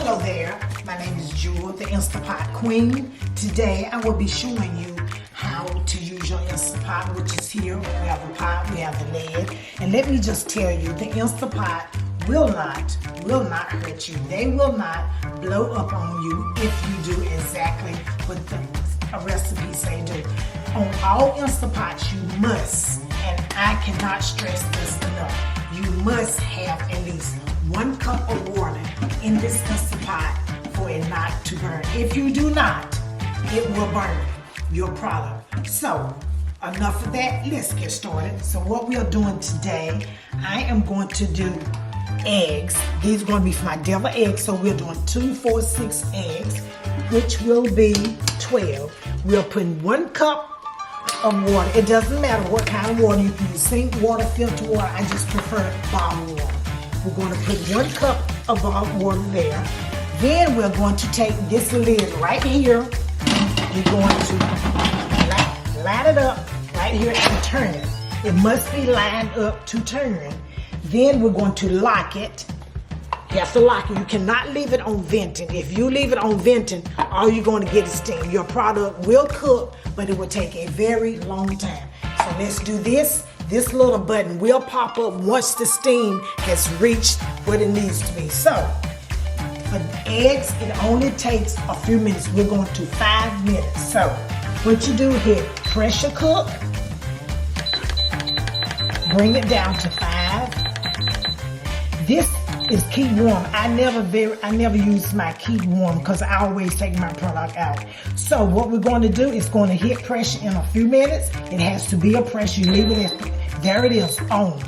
Hello there, my name is Jewel, the Instapot Queen. Today I will be showing you how to use your Instapot, which is here. We have the pot, we have the lid. And let me just tell you, the Instapot will not hurt you. They will not blow up on you if you do exactly what the recipes say do. On all Instapots you must, and I cannot stress this enough, you must have at least 1 cup of water in this Instapot for it not to burn. If you do not, it will burn your product. So, enough of that, let's get started. So what we are doing today, I am going to do eggs. These are going to be for my devil eggs, so we're doing 2, 4, 6 eggs, which will be 12. We're putting 1 cup of water. It doesn't matter what kind of water. You can use sink water, filter water. I just prefer bottled water. We're going to put 1 cup of bottled water there. Then we're going to take this lid right here. We're going to line it up right here and turn it. It must be lined up to turn. Then we're going to lock it. You have to lock it. You cannot leave it on venting. If you leave it on venting, all you're going to get is steam. Your product will cook, but it will take a very long time. So let's do this. This little button will pop up once the steam has reached what it needs to be. So for eggs, it only takes a few minutes. We're going to 5 minutes. So what you do here, pressure cook, bring it down to 5. This is keep warm. I never use my keep warm because I always take my product out. So what we're going to do is going to hit pressure in a few minutes. It has to be a pressure. You leave it as, there it is, on.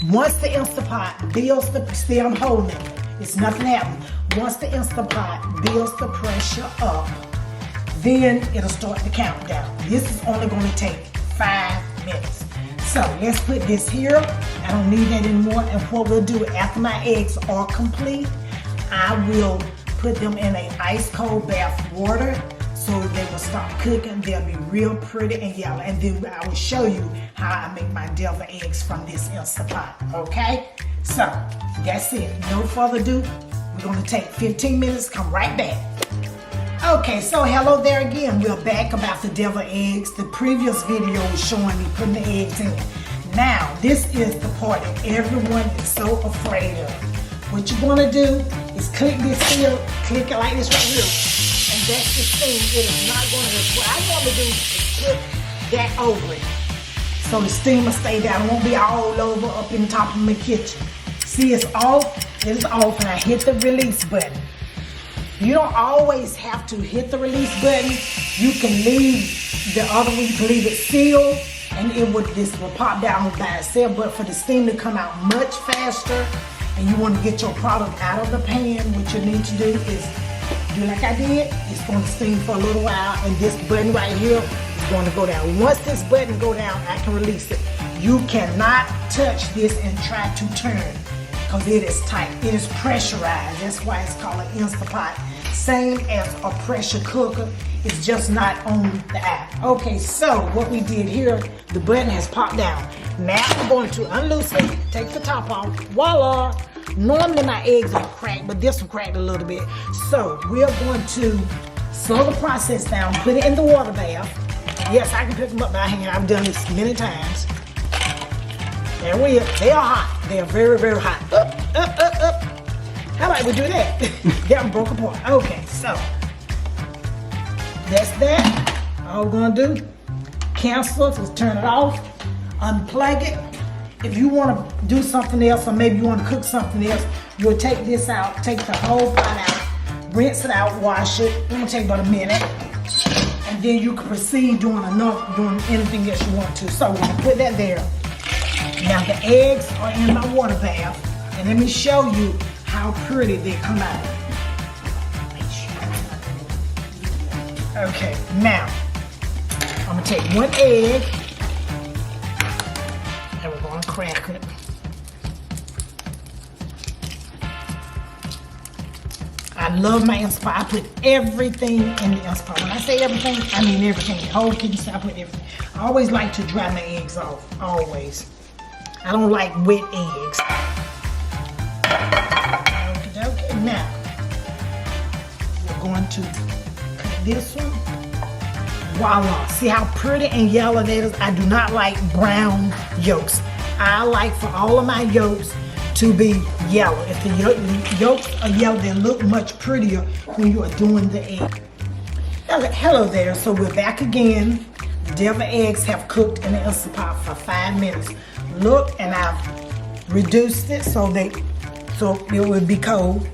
Once the Instapot builds the, see I'm holding it, it's nothing happening. Once the Instapot builds the pressure up, then it'll start the countdown. This is only going to take 5 minutes. So let's put this here. I don't need that anymore. And what we'll do after my eggs are complete, I will put them in an ice cold bath water so they will start cooking. They'll be real pretty and yellow. And then I will show you how I make my devil eggs from this Instapot. Okay? So that's it. No further ado. We're going to take 15 minutes. Come right back. Okay, so hello there again. We're back about the devil eggs. The previous video was showing me putting the eggs in. Now, this is the part that everyone is so afraid of. What you're going to do is click this here, click it like this right here, and that's the thing. It is not going to hurt. What I want to do is put that over it, so the steam will stay down. It won't be all over up in the top of my kitchen. See, it's off. It is off, and I hit the release button. You don't always have to hit the release button. You can leave the other one, you can leave it sealed, and this will pop down by itself. But for the steam to come out much faster, and you want to get your product out of the pan, what you need to do is do like I did. It's going to steam for a little while, and this button right here is going to go down. Once this button go down, I can release it. You cannot touch this and try to turn, because it is tight. It is pressurized. That's why it's called an Instapot. Same as a pressure cooker. It's just not on the eye. Okay, so what we did here, the button has popped down. Now we're going to unloose it, take the top off. Voila! Normally my eggs are cracked, but this one cracked a little bit. So we're going to slow the process down, put it in the water bath. Yes, I can pick them up by hand. I've done this many times. There we are. They are hot. They are very, very hot. Up, up, up, up. How about we do that? That one broke apart. Okay, so that's that. All we're gonna do, cancel it, let's turn it off, unplug it. If you want to do something else, or maybe you want to cook something else, you'll take this out, take the whole pot out, rinse it out, wash it. It won't take but a minute. And then you can proceed doing anything else you want to. So we're gonna put that there. Now the eggs are in my water bath, and let me show you how pretty they come out. Okay, now I'm gonna take 1 egg and we're gonna crack it. I love my Instapot. I put everything in the Instapot. When I say everything, I mean everything. The whole kitchen, I put everything. I always like to dry my eggs off, always. I don't like wet eggs. Okay, now, going to cut this one. Voila. See how pretty and yellow that is? I do not like brown yolks. I like for all of my yolks to be yellow. If the yolks are yellow, they look much prettier when you are doing the egg. Hello there. So we're back again. The deviled eggs have cooked in the Instant Pot for 5 minutes. Look, and I've reduced it so it will be cold.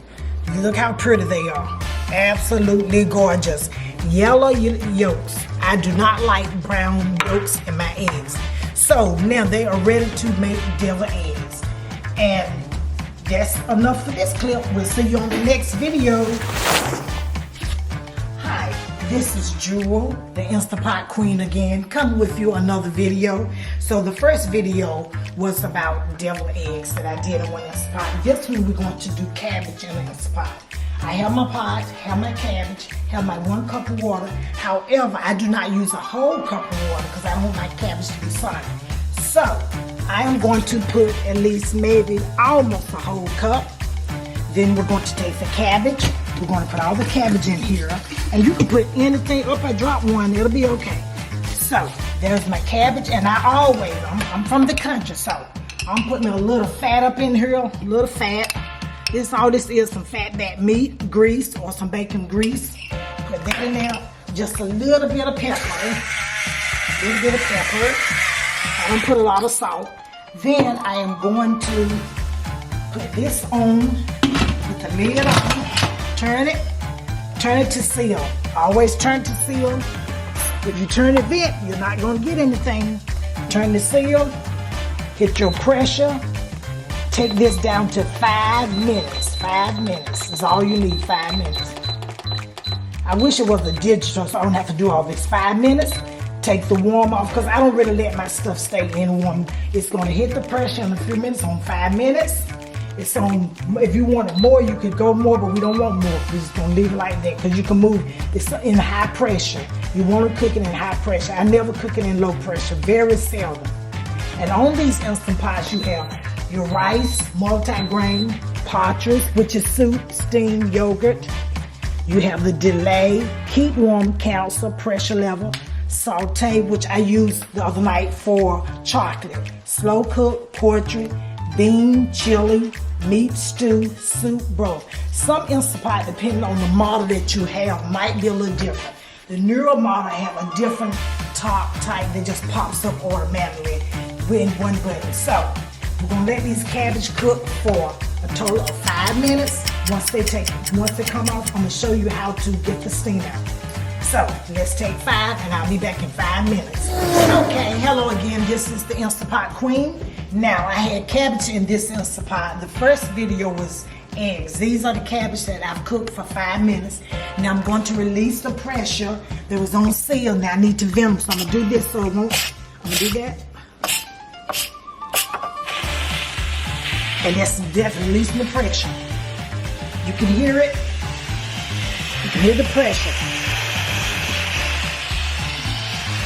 Look how pretty they are. Absolutely gorgeous. Yellow yolks. I do not like brown yolks in my eggs. So now they are ready to make deviled eggs. And that's enough for this clip. We'll see you on the next video. Hi, this is Jewel, the Instant Pot Queen again, coming with you another video. So the first video was about deviled eggs that I did in one Instant Pot. This one we're going to do cabbage in the Instant Pot. I have my pot, have my cabbage, have my 1 cup of water. However, I do not use a whole cup of water because I don't want my cabbage to be soggy. So, I am going to put at least maybe almost a whole cup. Then we're going to take the cabbage. We're going to put all the cabbage in here. And you can put anything up. I drop one, it'll be okay. So, there's my cabbage. And I'm from the country, so I'm putting a little fat up in here, a little fat. All this is some fat back meat, grease, or some bacon grease. Put that in there. Just a little bit of pepper. A little bit of pepper. I don't put a lot of salt. Then I am going to put this on with the lid on. Turn it to seal. Always turn to seal. If you turn it bent, you're not going to get anything. Turn the seal. Hit your pressure. Take this down to 5 minutes. 5 minutes is all you need, 5 minutes. I wish it was a digital so I don't have to do all this. 5 minutes, take the warm off because I don't really let my stuff stay in warm. It's going to hit the pressure in a few minutes on 5 minutes. It's on, if you wanted more, you could go more, but we don't want more. We're just going to leave it like that because you can move. It's in high pressure. You want to cook it in high pressure. I never cook it in low pressure, very seldom. And on these Instant Pots, you have your rice, multi-grain, partridge, which is soup, steamed yogurt. You have the delay, keep warm, cancel, pressure level, saute, which I used the other night for chocolate, slow cook, poultry, bean, chili, meat stew, soup, broth. Some Instant Pot, depending on the model that you have, might be a little different. The newer model have a different top type that just pops up automatically in one button. So we're gonna let these cabbage cook for a total of 5 minutes. Once they come off, I'm gonna show you how to get the steam out. So let's take 5 and I'll be back in 5 minutes. Okay, hello again, this is the Instant Pot Queen. Now I had cabbage in this Instant Pot. The first video was eggs. These are the cabbage that I've cooked for 5 minutes. Now I'm going to release the pressure that was on seal. Now I need to vent them, so I'm gonna do this so it won't, I'm gonna do that. And that's definitely releasing the pressure. You can hear it. You can hear the pressure.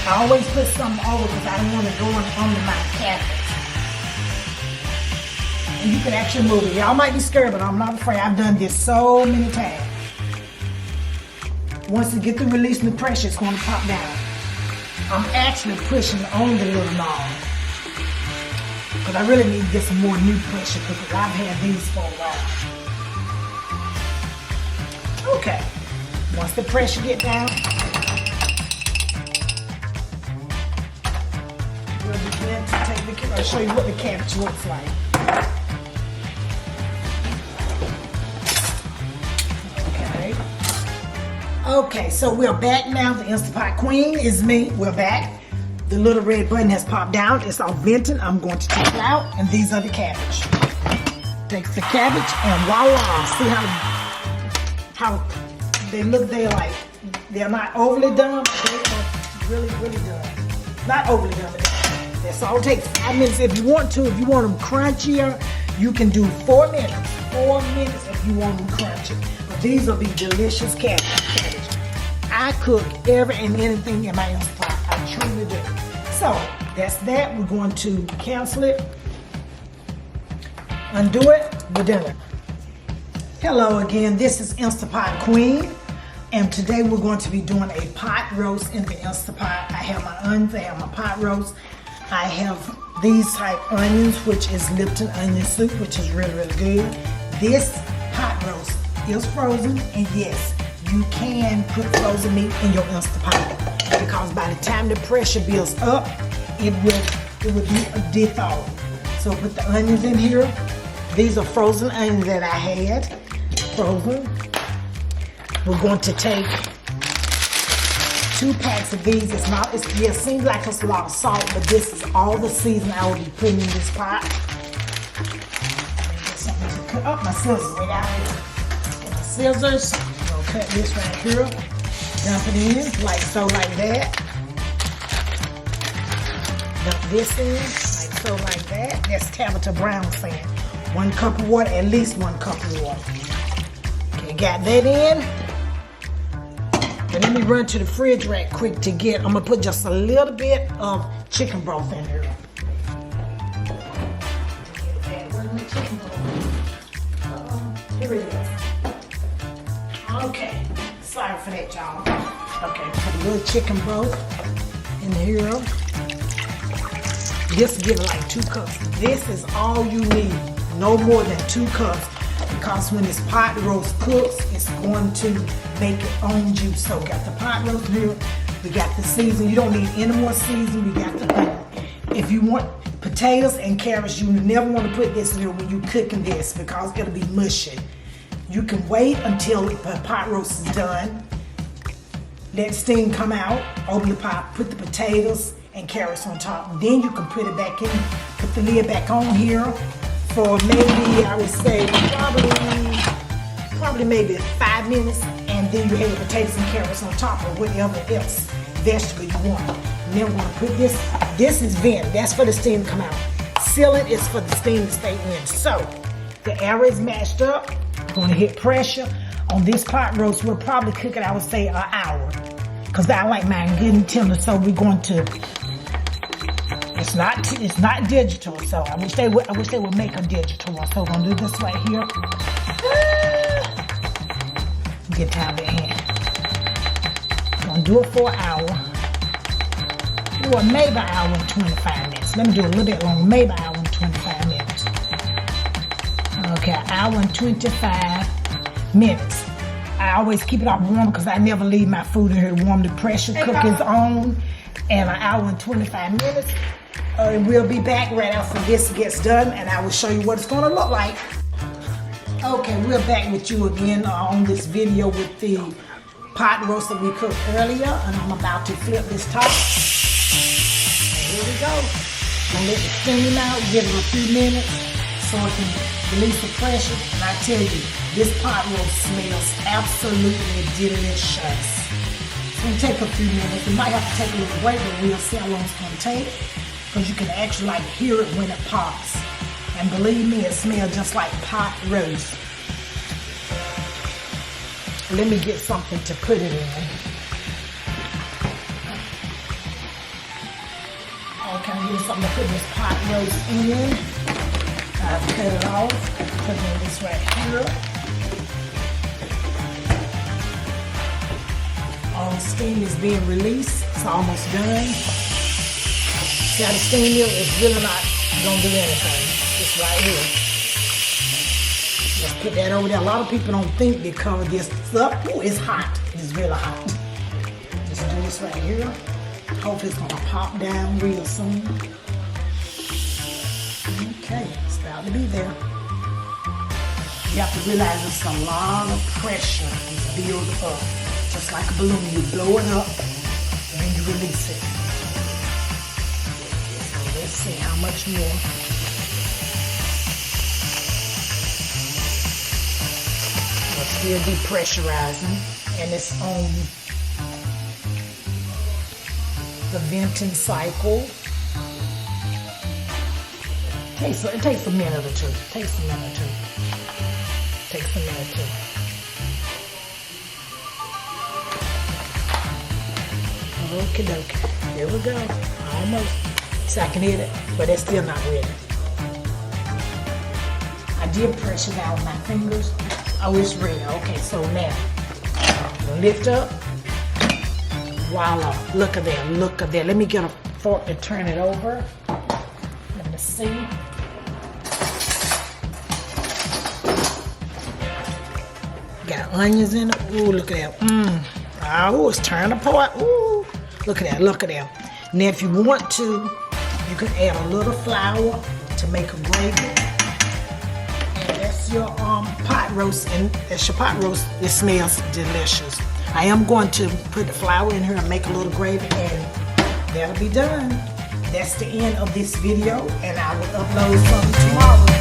I always put something over because I don't want to go under my cabbage. And you can actually move it. Y'all might be scared, but I'm not afraid. I've done this so many times. Once you get the releasing the pressure, it's going to pop down. I'm actually pushing on the little knob. Because I really need to get some more new pressure because I've had these for a while. Okay, once the pressure get down, we'll begin to take the cabbage. I'll show you what the cabbage looks like. Okay, so we're back now. The Instant Pot Queen is me. We're back. The little red button has popped down. It's all vented. I'm going to take it out, and these are the cabbage. Take the cabbage, and voila! See how they look? They're not overly done, but they are really, really done. Not overly done. That's all it takes. 5 minutes if you want to. If you want them crunchier, you can do 4 minutes. 4 minutes if you want them crunchy. But these will be delicious cabbage. I cook every and anything in my Instant Pot. I truly do. So that's that. We're going to cancel it, undo it, we're done. Hello again. This is Instant Pot Queen. And today we're going to be doing a pot roast in the Instant Pot. I have my onions, I have my pot roast. I have these type onions, which is Lipton onion soup, which is really, really good. This pot roast is frozen, and yes, you can put frozen meat in your Instant Pot because by the time the pressure builds up, it will be thawed. So put the onions in here. These are frozen onions that I had, frozen. We're going to take 2 packs of these. It seems like it's a lot of salt, but this is all the seasoning I will be putting in this pot. Get something to cut up. My scissors right out here. Get my scissors. I'm going to cut this right here. Dump it in, like so, like that. Dump this in, like so, like that. That's Tabitha Brown saying 1 cup of water, at least 1 cup of water. Okay, got that in. And let me run to the fridge right quick to get, I'm gonna put just a little bit of chicken broth in here. Here it is. Okay, sorry for that, y'all. Okay, put a little chicken broth in here. Just give it like 2 cups. This is all you need, no more than 2 cups. Because when this pot roast cooks, it's going to make its own juice. So we got the pot roast here, we got the seasoning. You don't need any more seasoning, we got the onion. If you want potatoes and carrots, you never want to put this in here when you're cooking this because it'll be mushy. You can wait until the pot roast is done, let steam come out, open the pot, put the potatoes and carrots on top. Then you can put it back in, put the lid back on here, for maybe, I would say, probably maybe 5 minutes, and then you have the potatoes and carrots on top or whatever else vegetable you want. And then we're gonna put this is vent, that's for the steam to come out. Sealing is for the steam to stay in. So, the air is mashed up, I'm gonna hit pressure. On this pot roast, we'll probably cook it, I would say, an hour. Because I like mine getting tender, so we're going to, it's not digital, so I wish they would make a digital one. So we're gonna do this right here. Get out of the hand. Gonna do it for an hour. Or maybe an hour and 25 minutes. Let me do a little bit longer, maybe an hour and 25 minutes. Okay, an hour and 25 minutes. I always keep it up warm because I never leave my food in here warm. The pressure cooking's on, and an hour and 25 minutes. We'll be back right after this gets done, and I will show you what it's going to look like. Okay, we're back with you again on this video with the pot roast that we cooked earlier, and I'm about to flip this top. And here we go. I'm going to let it steam out, give it a few minutes so it can release the pressure. And I tell you, this pot roast smells absolutely delicious. It's going to take a few minutes. It might have to take a little break, but we'll see how long it's going to take. Because you can actually like hear it when it pops. And believe me, it smells just like pot roast. Let me get something to put it in. Okay, I'm getting something to put this pot roast in. I've cut it off. Put it in this right here. All the steam is being released. It's almost done. See how the steam is really not gonna do anything. Just right here. Just put that over there. A lot of people don't think because this stuff, it's hot. It's really hot. Just do this right here. Hopefully it's gonna pop down real soon. Okay, it's about to be there. You have to realize it's a lot of pressure is built up. Just like a balloon, you blow it up and then you release it. Let's see how much more. It's still depressurizing, and it's on the venting cycle. It takes a minute or two. Takes a minute or two. Okie dokie. Here we go. Almost. So I can hit it, but it's still not ready. I did pressure down with my fingers. Oh, it's ready. Okay, so now lift up. Voila, look at that, look at that. Let me get a fork and turn it over. Let me see. Got onions in it. Ooh, look at that. Oh, it's turned apart. Ooh, look at that, look at that. Now, if you want to, you can add a little flour to make a gravy. And that's your pot roast, and that's your pot roast. It smells delicious. I am going to put the flour in here and make a little gravy, and that'll be done. That's the end of this video, and I will upload some tomorrow.